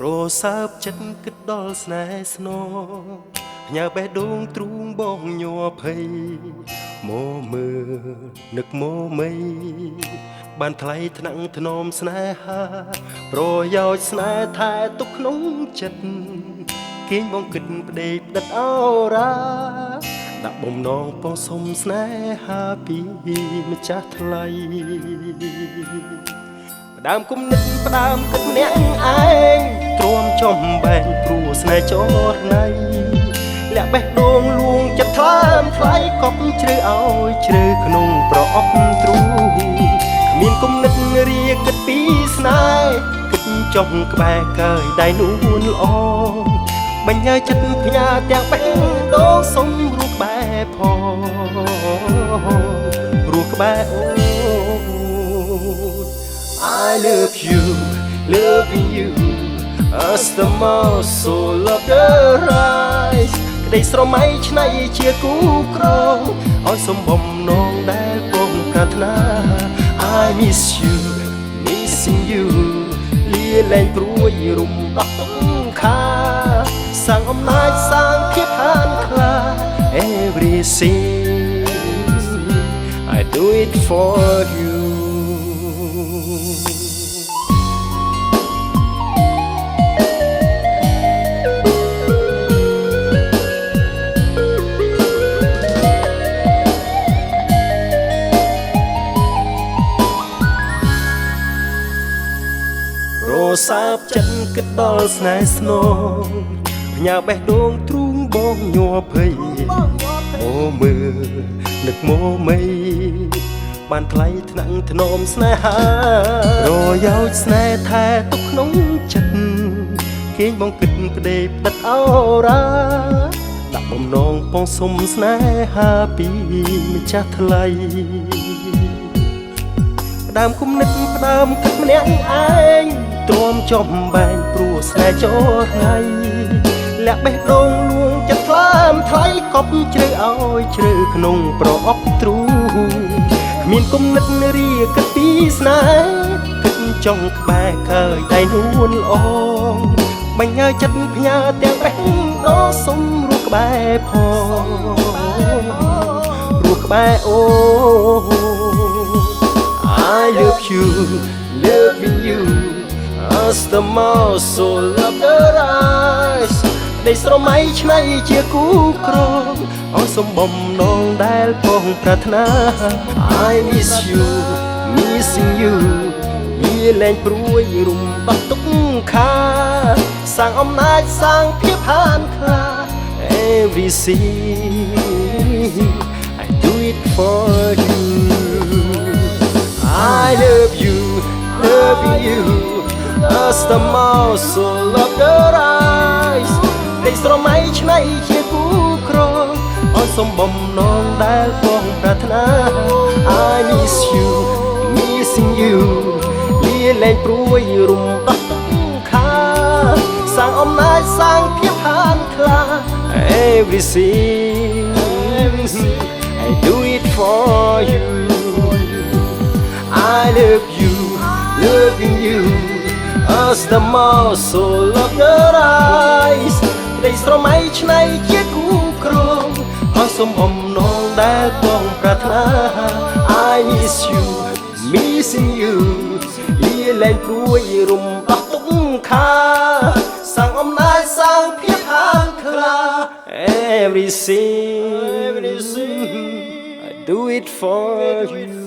រសាបចិត្តគិតដល់ស្នេហ៍ស្នងផ្ញើបេះដូងទ្រូងបងញ័រភ័យមកមើលនឹកមកមីបានថ្លៃថ្នាក់ធ្នមស្នេហាប្រយោជន៍ស្នេហ៍ថែទុកក្នុងចិត្តគៀងបងគិតផ្ដេកផ្ដិតអរាដាក់បំណងបងសុំស្នេហាពីម្ចាស់ថ្លៃផ្ដើមគុំនឹកផ្ដើមគិតម្នាក់ឯងទ្រាំចំបែងព្រោះស្នេហ៍ចរណៃលាក់បេះដូងលួងចិត្តថ្លើមថ្លៃកប់ជ្រៅឲ្យជ្រៅក្នុងប្រអប់ទ្រូងគ្មានគុំនឹករាគិតពីស្នេហ៍គិតចំក្បែរកើយដៃនួនល្អបញ្ញើចិត្តផ្ញើទាំងបេះដូងសុំរស់ក្បែរផងរស់ក្បែរអូ I love you loving you as the most so love the rise ក្តីស្រមៃឆ្នៃជាគូក្រងឲ្យសំបំណងដែលបងប្រាថ្នា I miss you missing you លាលែងព្រួយរំដោះទុកខាសាងអំណាចសាងភាពខានខ្លា Everything I do it for youរសាបចិត្តគិតដល់ស្នេហ៍ស្នងផ្ញើបេះដូងទ្រូងបងញ័រភ័យមកមើលនឹកមកមីបានថ្លៃថ្នាក់ធ្នមស្នេហារយោជន៍ស្នេហ៍ថែទុកក្នុងចិត្តគេងបងគិតផ្ដេកផ្ដិតអរាដាក់បំណងបងសុំស្នេហាពីម្ចាស់ថ្លៃផ្ដើមគុំនឹកផ្ដើមគិតម្នាក់ឯងទ្រាំចំបែងព្រោះស្នេហ៍ចរថ្ងៃលាក់បេះដូងលួងចិត្តថ្លើមថ្លៃកប់ជ្រៅឲ្យជ្រៅក្នុងប្រអប់ទ្រូងគ្មានគុំនឹករាគិតពីស្នេហ៍គិតចង់ក្បែរកើយដៃនួនល្អបញ្ញើចិត្តផ្ញើទាំងបេះដូងសុំរស់ក្បែរផងរស់ក្បែរអូ I love you loving you as the most so love the rise ได้ស្រមៃឆ្នៃជាគូក្រងឲ្យសំបំណងដែលបងប្រាថ្នា I miss you missing you វាលែងព្រួយរំដោះទុកខាសាងអំណាចសាងភាពហានខ្លា Everything I do it for you I love you loving you as the most so love the rise ได้ស្រមៃឆ្នៃជាគូក្រងឲ្យសំបំណងដែលបងប្រាថ្នា I miss you missing you លាលែងព្រួយរំដោះទុកខាសាងអំណាចសាងភាពហានខ្លា Everything I do it for you I love you loving you as the most so love the rise ได้ស្រមៃឆ្នៃជាគូក្រងឲ្យសំបំណងដែលបងប្រាថ្នា I miss you missing you លាលែងព្រួយរំដោះទុកខាសាងអំណាចសាងភាពហានខ្លា Everything I do it for you